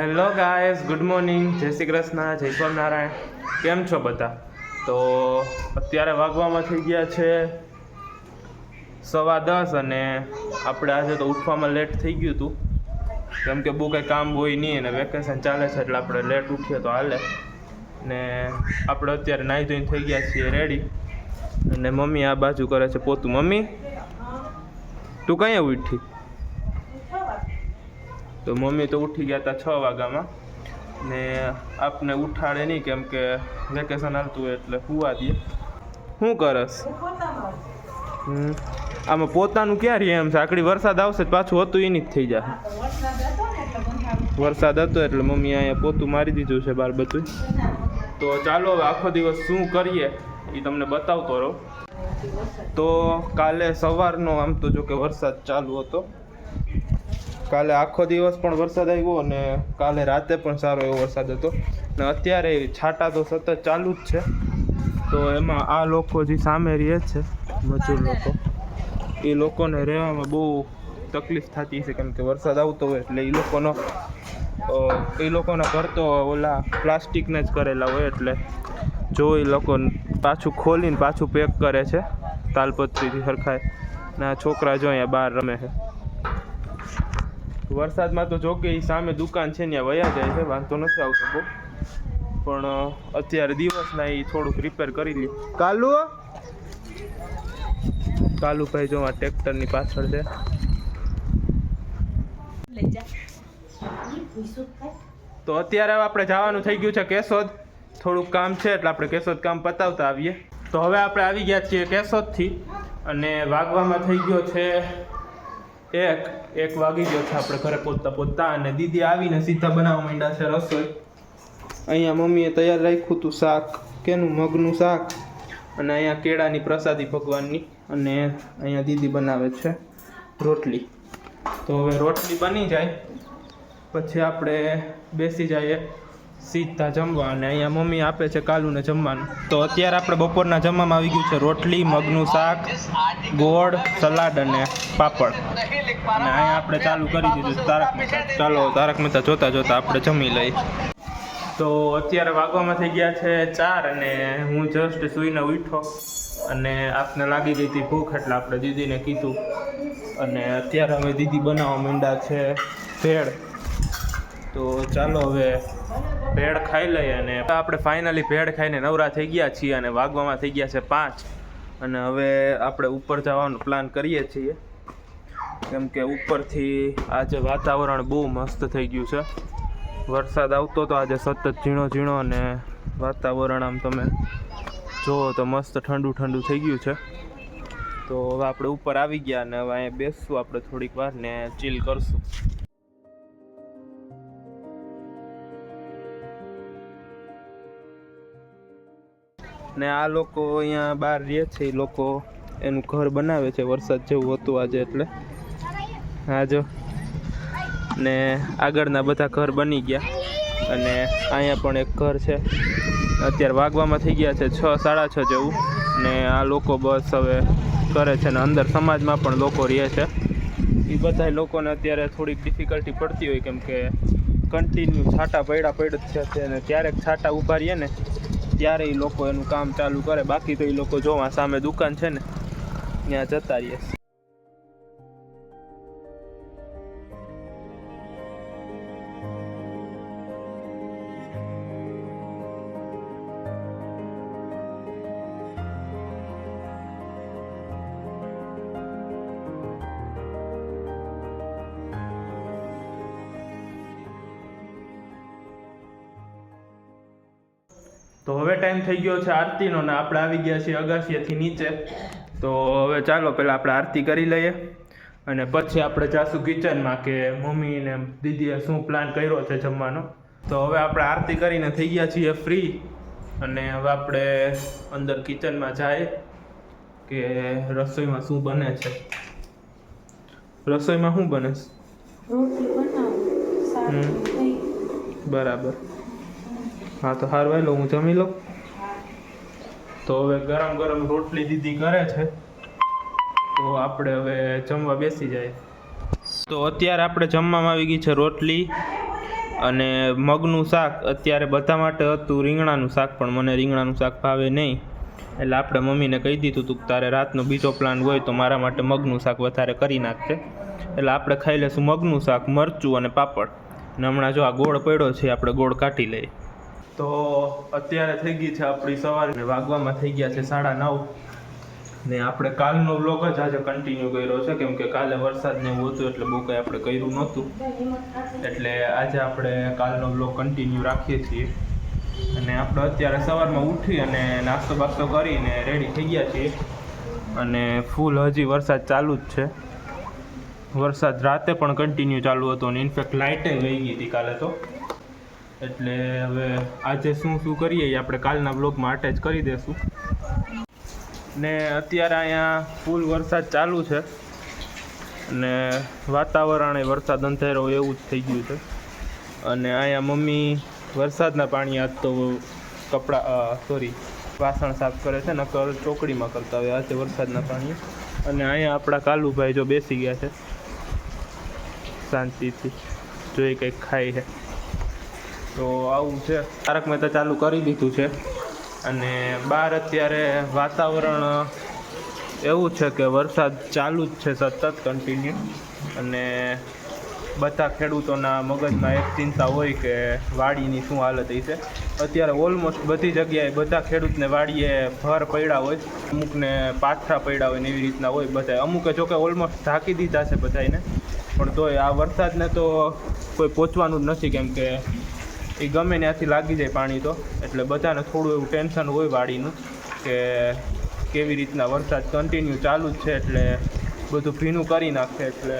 Hello guys, good morning, જય શ્રી કૃષ્ણ, જય સ્વામિનારાયણ. કેમ છો બધા? તો અત્યારે વાગવામાં થઈ ગયા છે 10:15 અને આપણે આજે તો ઉઠવામાં લેટ થઈ ગયું હતું કેમ કે બહુ કંઈ કામ હોય નહીં અને વેકેશન ચાલે છે એટલે આપણે લેટ ઉઠીએ તો હાલે. ને આપણે અત્યારે નાહી ધોઈને થઈ ગયા છીએ રેડી અને મમ્મી આ બાજુ કરે છે પોતું. મમ્મી તું કઈ ઉઠી? તો મમ્મી તો ઉઠી ગયા હતા 6 વાગ્યામાં ને આપને ઉઠાડે નહીં કેમ કે વેકેશન હાલતું હોય એટલે સુવા દે. શું કરસ? આમાં પોતાનું ક્યાં રહે એમ છે? આકડી વરસાદ આવશે પાછું હતું એ નહીં થઈ જાય. વરસાદ હતો એટલે મમ્મી અહીંયા પોતું મારી દીધું છે બાર બધું. તો ચાલો હવે આખો દિવસ શું કરીએ એ તમને બતાવતો રહો. તો કાલે સવારનો આમ તો જો કે વરસાદ ચાલુ હતો, કાલે આખો દિવસ પણ વરસાદ આવ્યો અને કાલે રાતે પણ સારો એવો વરસાદ હતો ને અત્યારે છાંટા તો સતત ચાલુ જ છે. તો એમાં આ લોકો જે સામે રહે છે મજૂર લોકો, એ લોકોને રહેવામાં બહુ તકલીફ થતી છે કેમ કે વરસાદ આવતો હોય એટલે એ લોકોના ઘર તો ઓલા પ્લાસ્ટિકના જ કરેલા હોય એટલે જો એ લોકો પાછું ખોલીને પાછું પેક કરે છે તાલપત્રીથી સરખાય ને આ છોકરા જો અહીંયા બહાર રમે છે. વરસાદમાં તો જો કે એ સામે દુકાન છે ત્યાં વયા જાય છે, વાંધો નથી આવતો બહુ, પણ અત્યારે દિવસના એ થોડુંક રિપેર કરી લે. કાલુભાઈ જો આ ટ્રેક્ટરની પાછળ છે. તો અત્યારે આપણે જવાનું થઈ ગયું છે કેશોદ, થોડુંક કામ છે એટલે આપણે કેશોદ કામ પતાવતા આવીએ. તો હવે આપણે આવી ગયા છીએ કેશોદથી અને વાગવામાં થઈ ગયો છે 1 વાગી ગયો છે આપણે ઘરે પહોંચતા અને દીદી આવીને સીધા બનાવવા માંડ્યા છે રસોઈ. અહીંયા મમ્મીએ તૈયાર રાખ્યું હતું શાક, કેનું મગનું શાક, અને અહીંયા કેળાની પ્રસાદી ભગવાનની, અને અહીંયા દીદી બનાવે છે રોટલી. તો હવે રોટલી બની જાય પછી આપણે બેસી જઈએ સીધા જમવા અને અહીંયા મમ્મી આપે છે કાલુને જમવાનું. તો અત્યારે આપણે બપોરના જમવામાં આવી ગયું છે રોટલી, મગનું શાક, ગોળ, સલાડ અને પાપડ. અને અહીંયા આપણે ચાલુ કરી દીધું તારક મહેતા. ચાલો તારક મહેતા જોતા જોતા આપણે જમી લઈએ. તો અત્યારે વાગવામાં થઈ ગયા છે 4 અને હું જસ્ટ સૂઈને ઉઠ્યો અને આપને લાગી ગઈ હતી ભૂખ એટલે આપણે દીદીને કીધું અને અત્યારે હવે દીદી બનાવવા માંડ્યા છે ભેળ. તો ચાલો હવે ભેળ ખાઈ લઈએ અને આપણે ફાઇનલી ભેળ ખાઈને નવરા થઈ ગયા છીએ અને વાગવામાં થઈ ગયા છે 5 અને હવે આપણે ઉપર જવાનો પ્લાન કરીએ છીએ કેમ કે ઉપરથી આજે વાતાવરણ બહુ મસ્ત થઈ ગયું છે. વરસાદ આવતો તો આજે સતત ઝીણો ઝીણો અને વાતાવરણ આમ તમે જુઓ તો મસ્ત ઠંડુ ઠંડુ થઈ ગયું છે. તો હવે આપણે ઉપર આવી ગયા અને હવે અહીંયા બેસશું આપણે થોડીક વાર ને ચીલ કરશું. ને આ લોકો અહીંયા બહાર રહે છે, એ લોકો એનું ઘર બનાવે છે, વરસાદ જેવું હતું આજે એટલે. હા જો, ને આગળના બધા ઘર બની ગયા અને અહીંયા પણ એક ઘર છે. અત્યારે વાગવામાં થઈ ગયા છે 6, 6:30 જેવું ને આ લોકો બસ હવે કરે છે ને અંદર સમાજમાં પણ લોકો રહે છે. એ બધા લોકોને અત્યારે થોડીક ડિફિકલ્ટી પડતી હોય કેમ કે કન્ટિન્યુ છાંટા પડ્યા છે અને ક્યારેક છાંટા ઊભા રહીએ ને ત્યારે એ લોકો એનું કામ ચાલુ કરે, બાકી તો એ લોકો જોવા સામે દુકાન છે ને ત્યાં જતા રહીએ. તો હવે ટાઈમ થઈ ગયો છે આરતીનો ને આપણે આવી ગયા છીએ અગાશીએથી નીચે. તો હવે ચાલો પહેલાં આપણે આરતી કરી લઈએ અને પછી આપણે જાશું કિચનમાં કે મમ્મી ને દીદીએ શું પ્લાન કર્યો છે જમવાનો. તો હવે આપણે આરતી કરીને થઈ ગયા છીએ ફ્રી અને હવે આપણે અંદર કિચનમાં જાય કે રસોઈમાં શું બને છે. રસોઈમાં શું બને છે? બરાબર. હા તો હાર વાય લો, હું જમી લઉં. તો હવે ગરમ ગરમ રોટલી દીદી કરે છે તો આપણે હવે જમવા બેસી જાય. તો અત્યારે આપણે જમવામાં આવી ગઈ છે રોટલી, અને મગનું શાક અત્યારે બધા માટે હતું રીંગણાનું શાક, પણ મને રીંગણાનું શાક ભાવે નહીં, એટલે આપણે મમ્મીને કહી દીધું હતું કે તારે રાતનો બીજો પ્લાન હોય તો મારા માટે મગનું શાક વધારે કરી નાખશે. એટલે આપણે ખાઈ લઈશું મગનું શાક, મરચું અને પાપડ. અને હમણાં જો આ ગોળ પડ્યો છે, આપણે ગોળ કાઢી લઈએ. તો અત્યારે થઈ ગઈ છે આપણી સવારે, વાગવામાં થઈ ગયા છે 9:30. ને આપણે કાલનો વ્લોગ જ આજે કન્ટિન્યુ કર્યો છે, કેમ કે કાલે વરસાદ ને એવું હતું એટલે બહુ કંઈ આપણે કર્યું નહોતું. એટલે આજે આપણે કાલનો વ્લોગ કન્ટિન્યુ રાખીએ છીએ. અને આપણે અત્યારે સવારમાં ઉઠી અને નાસ્તો બાસ્તો કરીને રેડી થઈ ગયા છીએ. અને ફૂલ હજી વરસાદ ચાલુ જ છે. વરસાદ રાતે પણ કન્ટિન્યુ ચાલુ હતો અને ઇનફેક્ટ લાઇટે વહી ગઈ હતી કાલે તો. એટલે હવે આજે શું કરીએ એ આપણે કાલના બ્લોગમાં અટેચ કરી દઈશું. ને અત્યારે અહીંયા ફૂલ વરસાદ ચાલુ છે અને વાતાવરણ વરસાદ અંધેરો એવું જ થઈ ગયું છે. અને અહીંયા મમ્મી વરસાદના પાણી આજ તો વાસણ સાફ કરે છે, નકર ચોકડીમાં કરતા હોય, આજે વરસાદના પાણી. અને અહીંયા આપણા કાલુભાઈ જો બેસી ગયા છે શાંતિથી, જોઈ કંઈક ખાય છે. તો આવું છે. તારક મહેતા ચાલુ કરી દીધું છે અને બહાર અત્યારે વાતાવરણ એવું છે કે વરસાદ ચાલુ જ છે સતત કન્ટિન્યુ. અને બધા ખેડૂતોના મગજમાં એક ચિંતા હોય કે વાડીની શું હાલત છે. અત્યારે ઓલમોસ્ટ બધી જગ્યાએ બધા ખેડૂતને વાડીએ ભર પડ્યા હોય, અમુકને પાથરા પડ્યા હોય ને એવી રીતના હોય બધા. અમુકે જોકે ઓલમોસ્ટ ઢાંકી દીધા છે બધાને, પણ તોય આ વરસાદને તો કોઈ પહોંચવાનું જ નથી, કેમ કે એ ગમે ત્યાંથી લાગી જાય પાણી તો. એટલે બધાને થોડું એવું ટેન્શન હોય વાડીનું કે કેવી રીતના વરસાદ કન્ટિન્યુ ચાલુ જ છે એટલે બધું ભીનું કરી નાખે. એટલે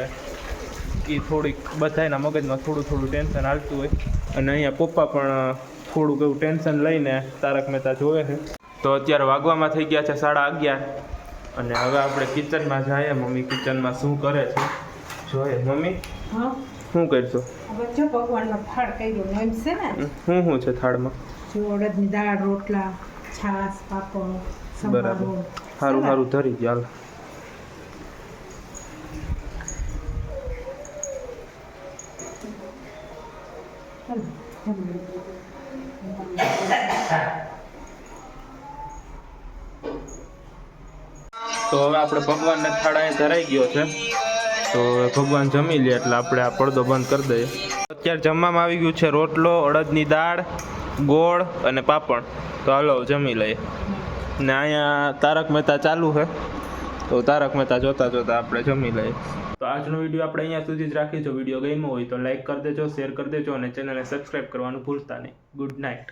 એ થોડીક બધાના મગજમાં થોડું ટેન્શન હાલતું હોય. અને અહીંયા પપ્પા પણ થોડુંક એવું ટેન્શન લઈને તારક મહેતા જોવે છે. તો અત્યારે વાગવામાં થઈ ગયા છે 11:30 અને હવે આપણે કિચનમાં જઈએ. મમ્મી કિચનમાં શું કરે છે જોઈએ. મમ્મી શું કરશો? ભગવાનનો થાળ કર્યો એમ છે ને. શું છે થાળમાં? અડદની દાળ, રોટલા, છાશ, પાપડ. બરાબર, સારું ધરી ચાલ. તો હવે આપણે ભગવાનને થાળા ધરાઈ ગયો છે, તો ભગવાન જમી લે એટલે આપણે આ પડદો બંધ કરી દઈએ. અત્યારે જમવામાં આવી ગયું છે રોટલો, અડદની દાળ, ગોળ અને પાપડ. તો હાલો જમી લઈએ. ને અહીંયા તારક મહેતા ચાલુ છે, તો તારક મહેતા જોતા આપણે જમી લઈએ. તો આજનો વિડીયો આપણે અહીંયા સુધી જ રાખીએ. જો વિડીયો ગમ્યો હોય તો લાઈક કરી દેજો, શેર કરી દેજો અને ચેનલને સબસ્ક્રાઈબ કરવાનું ભૂલતા નહીં. Good night.